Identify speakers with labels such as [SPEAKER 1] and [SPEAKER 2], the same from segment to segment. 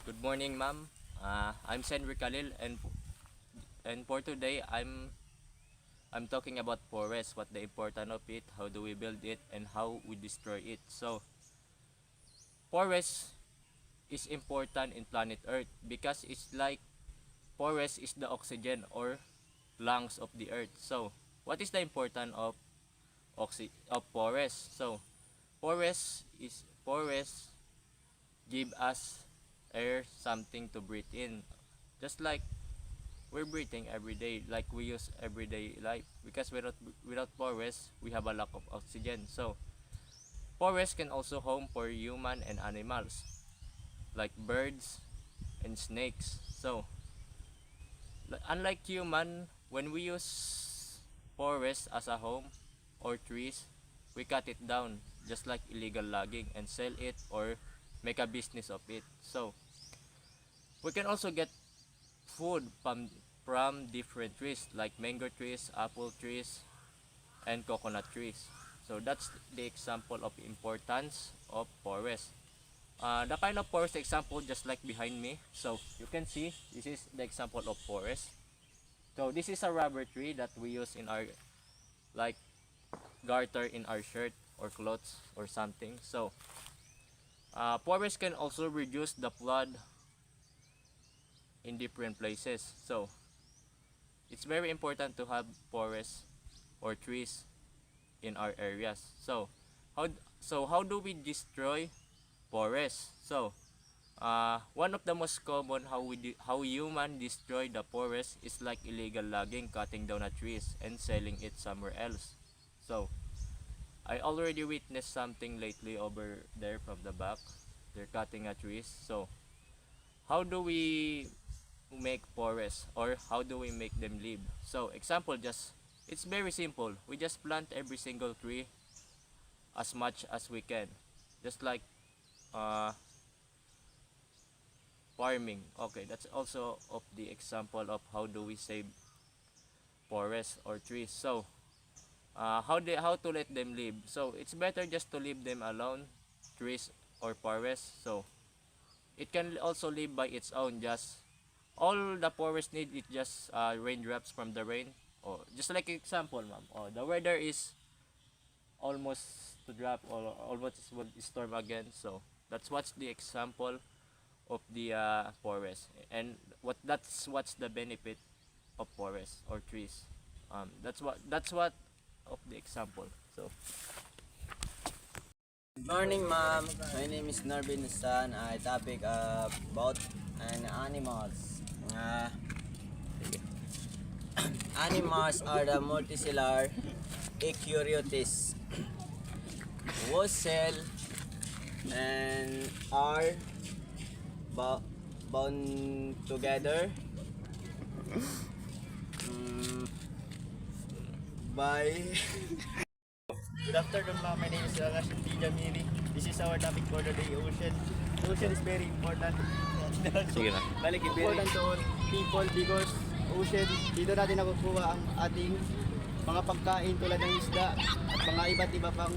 [SPEAKER 1] Good morning, ma'am. I'm Senri Khalil, and for today, I'm talking about forest, what the importance of it, how do we build it, and how we destroy it. So, forest is important in planet Earth because it's like forest is the oxygen or lungs of the Earth. So, what is the importance of forest? So, forest give us air, something to breathe in, just like we're breathing every day, like we use everyday life, because without forest we have a lack of oxygen. So forest can also home for human and animals like birds and snakes. So unlike human, when we use forest as a home or trees, we cut it down just like illegal logging and sell it or make a business of it. So we can also get food from different trees like mango trees, apple trees, and coconut trees. So that's the example of importance of forest. The kind of forest example just like behind me. So you can see this is the example of forest. So this is a rubber tree that we use in our like garter in our shirt or clothes or something. So forest can also reduce the flood in different places. So it's very important to have forests or trees in our areas. How how do we destroy forests? One of the most common how human destroy the forest is like illegal logging, cutting down a trees and selling it somewhere else. So I already witnessed something lately over there from the back. They're cutting a trees. So how do we make forests, or how do we make them live? So example, just it's very simple. We just plant every single tree as much as we can, just like uh, farming. Okay, that's also of the example of how do we save forests or trees. So how to let them live? So it's better just to leave them alone, trees or forests. So it can also live by its own. Just all the forest need is just raindrops from the rain. Or just like example, ma'am. Oh, the weather is almost to drop or almost will storm again. So that's what's the example of the forest, and what's the benefit of forest or trees. That's what of the example. So
[SPEAKER 2] Good morning, ma'am. My name is Norbin San. I topic about animals. Animals are the multicellular eukaryotes whose cell and are bound together mm, by.
[SPEAKER 3] Good afternoon, ma'am. My name is Rashid P. Jamili. This is our topic for the day, ocean. Ocean is very important.
[SPEAKER 1] sige na.
[SPEAKER 3] Important to all people because ocean, dito natin nakukuha ang ating mga pagkain tulad ng isda at mga iba't iba pang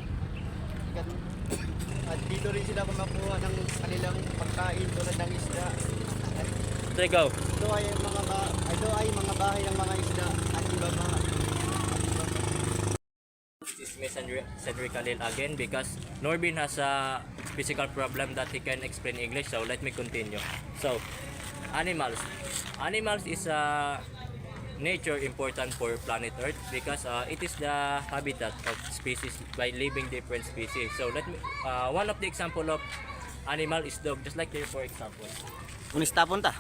[SPEAKER 3] at dito rin sila kumakuha ng kanilang pagkain tulad ng isda. At
[SPEAKER 1] There go.
[SPEAKER 3] ito ay mga bahay ng mga isda at iba pa.
[SPEAKER 1] This is Miss Cedric Khalil again because Norbin has a physical problem that he can explain English. So let me continue. So animals. Animals is a nature important for planet Earth because it is the habitat of species by living different species. So let me one of the example of animal is dog, just like here for example.
[SPEAKER 2] Unis tapon ta.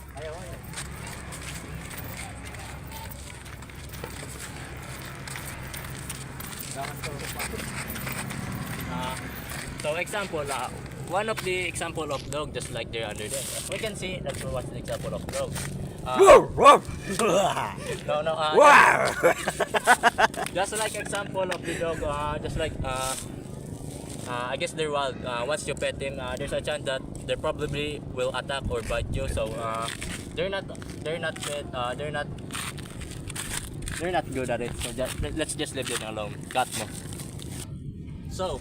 [SPEAKER 1] So example, one of the example of dog, just like they're under there. We can see that's what's the example of dog. No, just like example of the dog, just like I guess they're wild. Once you pet them, there's a chance that they probably will attack or bite you. So they're not pet, they're not good at it. So let's just leave them alone. Cut mo. So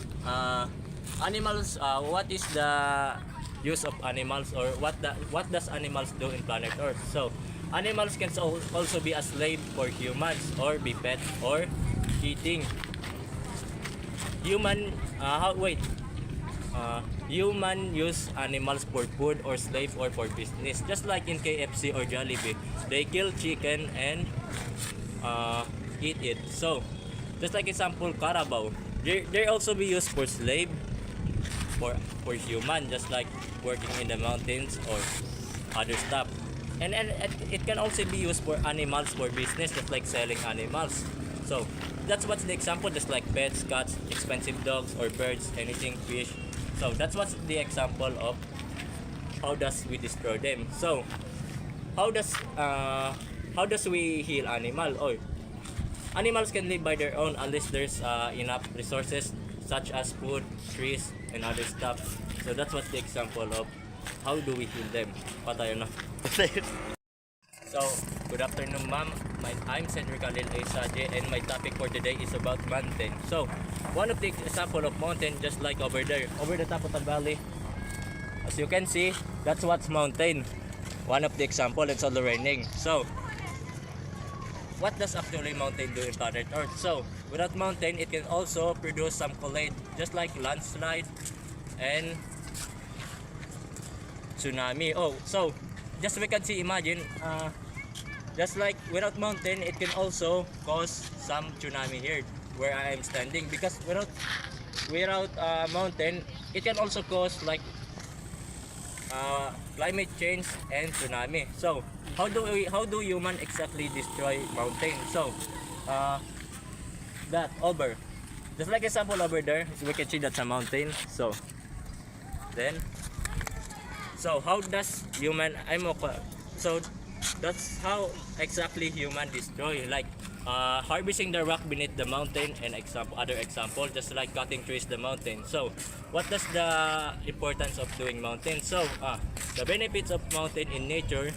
[SPEAKER 1] animals. What is the use of animals, or what does animals do in planet Earth. So animals can also be a slave for humans, or be pet, or eating. Human human use animals for food or slave or for business. Just like in KFC or Jollibee, they kill chicken and eat it. So just like example Carabao, they also be used for slave, for human, just like working in the mountains or other stuff. And it can also be used for animals for business, just like selling animals. So that's what's the example, just like pets, cats, expensive dogs or birds, anything, fish. So that's what's the example of how does we destroy them. So how does we heal animal? Or animals can live by their own unless there's enough resources such as food, trees, and other stuff. So that's what's the example of how do we heal them. Patayo na. So, good afternoon ma'am. I'm Cedric Alil Aysade, and my topic for today is about mountain. So, one of the example of mountain, just like over there, over the top of the valley, as you can see, that's what's mountain. One of the example, it's all raining. So, what does actually mountain do in planet Earth? So, without mountain, it can also produce some collide, just like landslide and tsunami. Oh, so just we can see, imagine, just like without mountain, it can also cause some tsunami here where I am standing, because without mountain, it can also cause like climate change and tsunami. So how do human exactly destroy mountain? So that over, just like example over there, so we can see that's a mountain. So then, so how does human, so that's how exactly human destroy, like harvesting the rock beneath the mountain, and other example, just like cutting trees the mountain. So what does the importance of doing mountain? So the benefits of mountain in nature,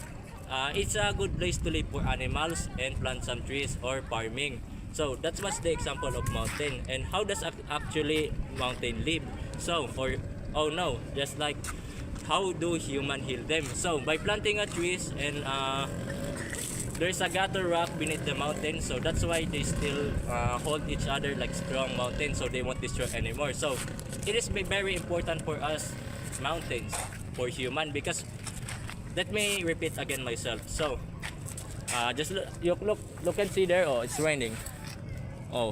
[SPEAKER 1] it's a good place to live for animals and plant some trees or farming. So that's what's the example of mountain. And how does actually mountain live? So oh no, just like how do human heal them? So by planting a trees, and there's a gutter rock beneath the mountain, so that's why they still hold each other like strong mountain, so they won't destroy anymore. So it is very important for us mountains, for human, because let me repeat again myself. So just look and see there. Oh, it's raining. Oh,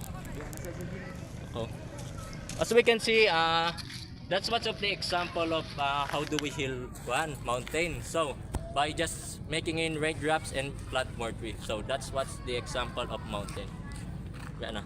[SPEAKER 1] as we can see, that's what's of the example of how do we heal one mountain. So by just making in raindrops and plant more trees. So that's what's the example of mountain. Yan na.